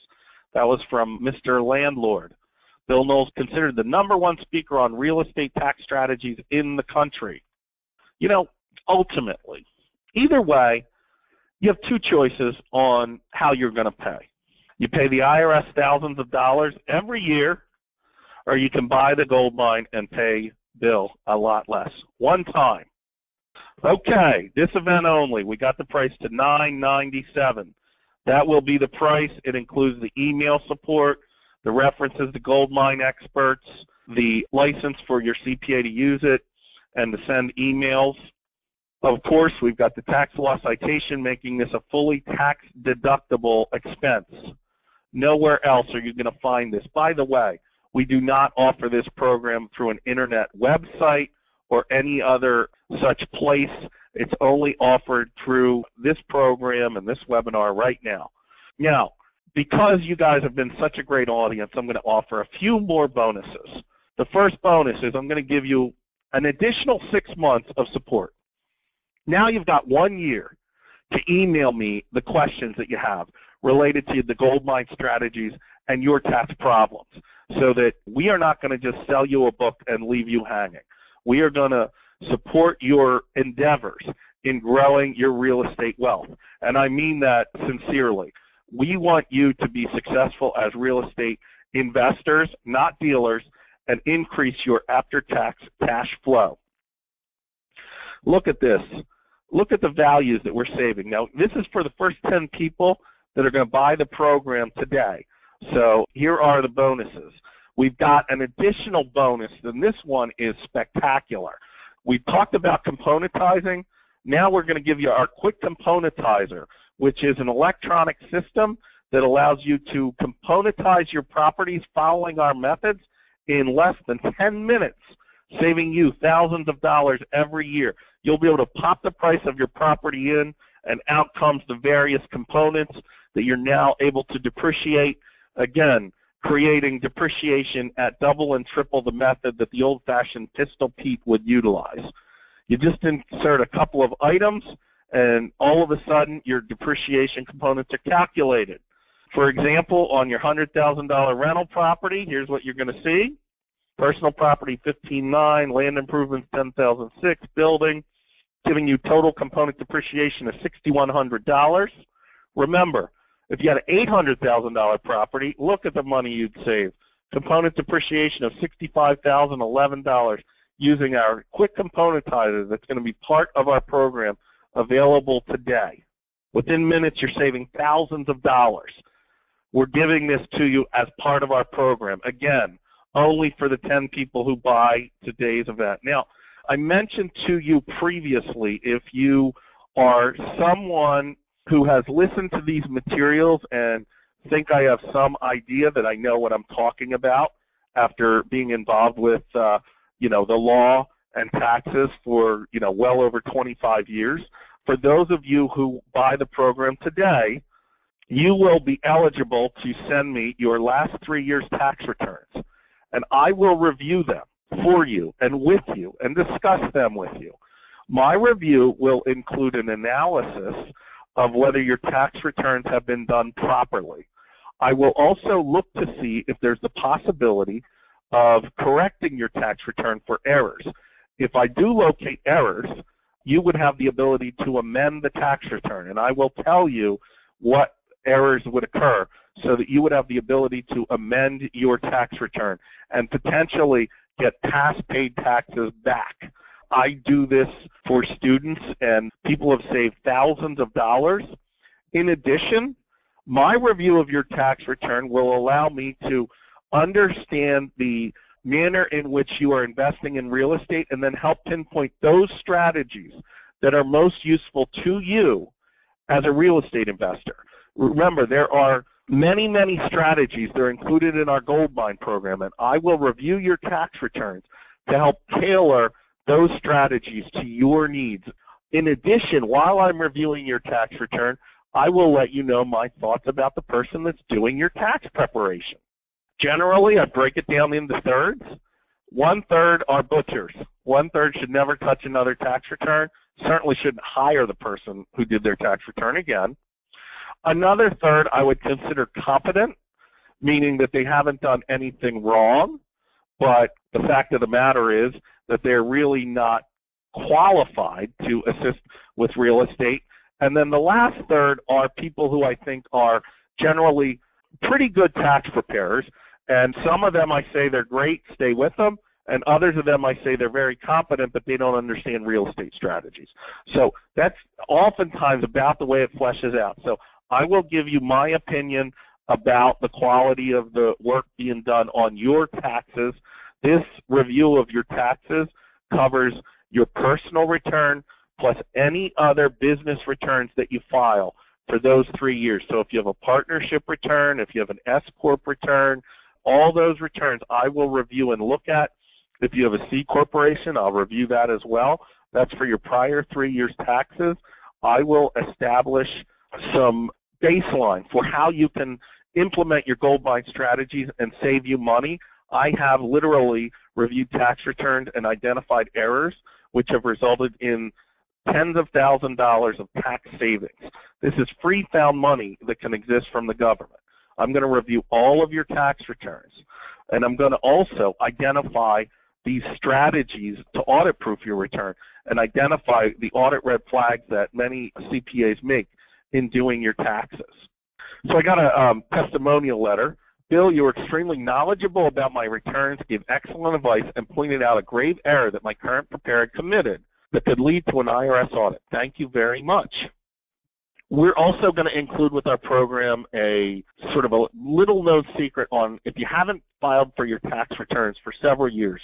That was from Mr. Landlord. Bill Knoll's considered the #1 speaker on real estate tax strategies in the country. You know, ultimately, either way, you have 2 choices on how you're going to pay. You pay the IRS thousands of dollars every year, or you can buy the gold mine and pay Bill a lot less, one time. Okay, this event only. We got the price to $997. That will be the price. It includes the email support, the references to gold mine experts, the license for your CPA to use it, and to send emails. Of course, we've got the tax law citation, making this a fully tax-deductible expense. Nowhere else are you going to find this. By the way, we do not offer this program through an internet website or any other such place. It's only offered through this program and this webinar right now. Now, because you guys have been such a great audience, I'm going to offer a few more bonuses. The first bonus is I'm going to give you an additional 6 months of support. Now you've got 1 year to email me the questions that you have related to the gold mine strategies and your tax problems, so that we are not going to just sell you a book and leave you hanging. We are going to support your endeavors in growing your real estate wealth, and I mean that sincerely. We want you to be successful as real estate investors, not dealers, and increase your after-tax cash flow. Look at this. Look at the values that we're saving. Now, this is for the first 10 people that are going to buy the program today. So here are the bonuses. We've got an additional bonus, and this one is spectacular. We talked about componentizing. Now we're going to give you our quick componentizer, which is an electronic system that allows you to componentize your properties following our methods in less than 10 minutes, saving you thousands of dollars every year. You'll be able to pop the price of your property in, and out comes the various components that you're now able to depreciate. Again, creating depreciation at double and triple the method that the old-fashioned Pistol Pete would utilize. You just insert a couple of items, and all of a sudden your depreciation components are calculated. For example, on your $100,000 rental property, here's what you're going to see. Personal property, $15,900, land improvements, $10,006, building, giving you total component depreciation of $6,100. Remember, if you had an $800,000 property, look at the money you'd save. Component depreciation of $65,011 using our quick componentizer that's going to be part of our program available today. Within minutes, you're saving thousands of dollars. We're giving this to you as part of our program. Again, only for the 10 people who buy today's event. Now, I mentioned to you previously, if you are someone who has listened to these materials and think I have some idea that I know what I'm talking about after being involved with, the law and taxes for, well over 25 years, for those of you who buy the program today, you will be eligible to send me your last 3 years' tax returns, and I will review them for you and with you and discuss them with you. My review will include an analysis of whether your tax returns have been done properly. I will also look to see if there's the possibility of correcting your tax return for errors. If I do locate errors, you would have the ability to amend the tax return, and I will tell you what errors would occur so that you would have the ability to amend your tax return and potentially get past paid taxes back. I do this for students, and people have saved thousands of dollars. In addition, my review of your tax return will allow me to understand the manner in which you are investing in real estate and then help pinpoint those strategies that are most useful to you as a real estate investor. Remember, there are many, many strategies that are included in our Gold Mine program, and I will review your tax returns to help tailor those strategies to your needs. In addition, while I'm reviewing your tax return, I will let you know my thoughts about the person that's doing your tax preparation. Generally, I break it down into thirds. 1/3 are butchers. 1/3 should never touch another tax return, certainly shouldn't hire the person who did their tax return again. Another third I would consider competent, meaning that they haven't done anything wrong, but the fact of the matter is that they're really not qualified to assist with real estate. And then the last third are people who I think are generally pretty good tax preparers, and some of them I say they're great, stay with them, and others of them I say they're very competent, but they don't understand real estate strategies. So that's oftentimes about the way it fleshes out. So I will give you my opinion about the quality of the work being done on your taxes. This review of your taxes covers your personal return plus any other business returns that you file for those 3 years. So if you have a partnership return, if you have an S-Corp return, all those returns I will review and look at. If you have a C corporation, I'll review that as well. That's for your prior 3 years' taxes. I will establish some baseline for how you can implement your Gold Mine strategies and save you money. I have literally reviewed tax returns and identified errors which have resulted in tens of thousands of dollars of tax savings. This is free found money that can exist from the government. I'm going to review all of your tax returns, and I'm going to also identify these strategies to audit-proof your return and identify the audit red flags that many CPAs make in doing your taxes. So I got a testimonial letter. Bill, you were extremely knowledgeable about my returns, gave excellent advice, and pointed out a grave error that my current preparer committed that could lead to an IRS audit. Thank you very much. We're also going to include with our program a sort of a little known secret on if you haven't filed for your tax returns for several years,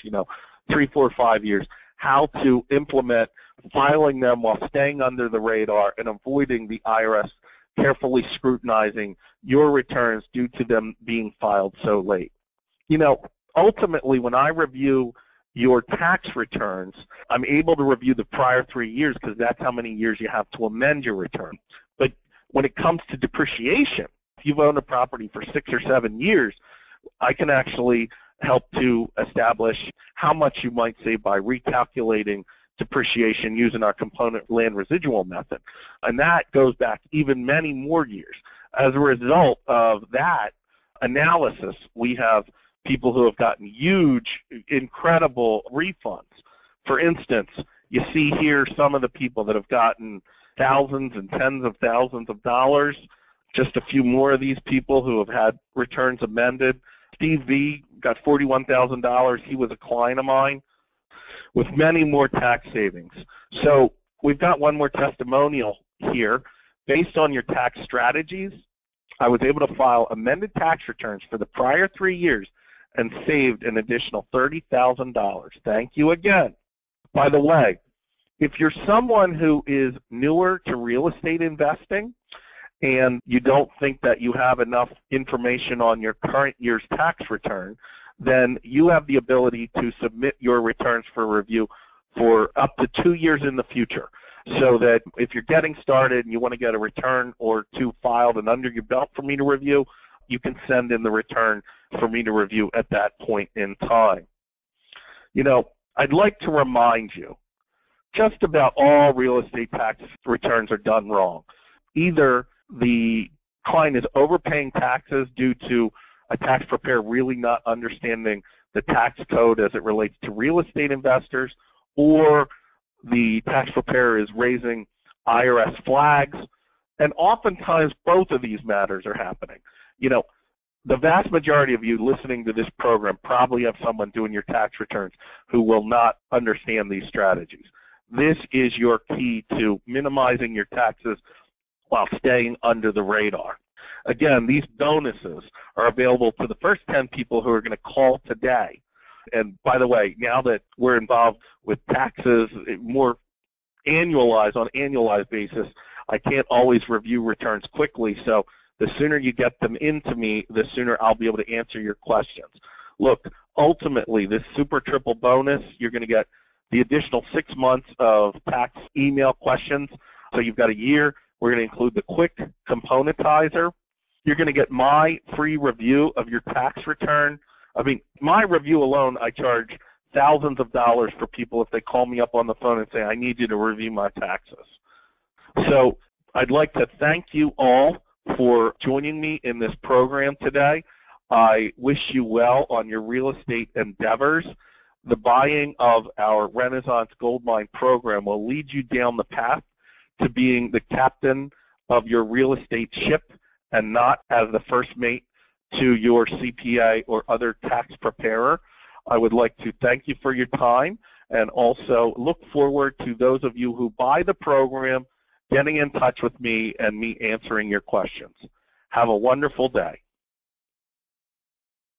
3, 4, 5 years, how to implement filing them while staying under the radar and avoiding the IRS carefully scrutinizing your returns due to them being filed so late. You know, ultimately, when I review your tax returns, I'm able to review the prior 3 years because that's how many years you have to amend your return. But when it comes to depreciation, if you've owned a property for 6 or 7 years, I can actually help to establish how much you might save by recalculating depreciation using our component land residual method. And that goes back even many more years. As a result of that analysis, we have people who have gotten huge, incredible refunds. For instance, you see here some of the people that have gotten thousands and tens of thousands of dollars. Just a few more of these people who have had returns amended. Steve V got $41,000. He was a client of mine with many more tax savings. So we've got one more testimonial here. Based on your tax strategies, I was able to file amended tax returns for the prior 3 years and saved an additional $30,000. Thank you again. By the way, if you're someone who is newer to real estate investing and you don't think that you have enough information on your current year's tax return, then you have the ability to submit your returns for review for up to 2 years in the future. So that if you're getting started and you want to get a return or two filed and under your belt for me to review, you can send in the return for me to review at that point in time. You know, I'd like to remind you, just about all real estate tax returns are done wrong. Either the client is overpaying taxes due to a tax preparer really not understanding the tax code as it relates to real estate investors, or the tax preparer is raising IRS flags, and oftentimes both of these matters are happening. You know, the vast majority of you listening to this program probably have someone doing your tax returns who will not understand these strategies. This is your key to minimizing your taxes while staying under the radar. Again, these bonuses are available to the first 10 people who are going to call today. And by the way, now that we're involved with taxes more annualized, on an annualized basis, I can't always review returns quickly. So the sooner you get them into me, the sooner I'll be able to answer your questions. Look, ultimately, this super triple bonus, you're going to get the additional 6 months of tax email questions. So you've got a year. We're going to include the quick componentizer. You're going to get my free review of your tax return. I mean, my review alone, I charge thousands of dollars for people if they call me up on the phone and say, I need you to review my taxes. So I'd like to thank you all for joining me in this program today. I wish you well on your real estate endeavors. The buying of our Renaissance Goldmine program will lead you down the path to being the captain of your real estate ship and not as the first mate to your CPA or other tax preparer. I would like to thank you for your time and also look forward to those of you who buy the program getting in touch with me and me answering your questions. Have a wonderful day.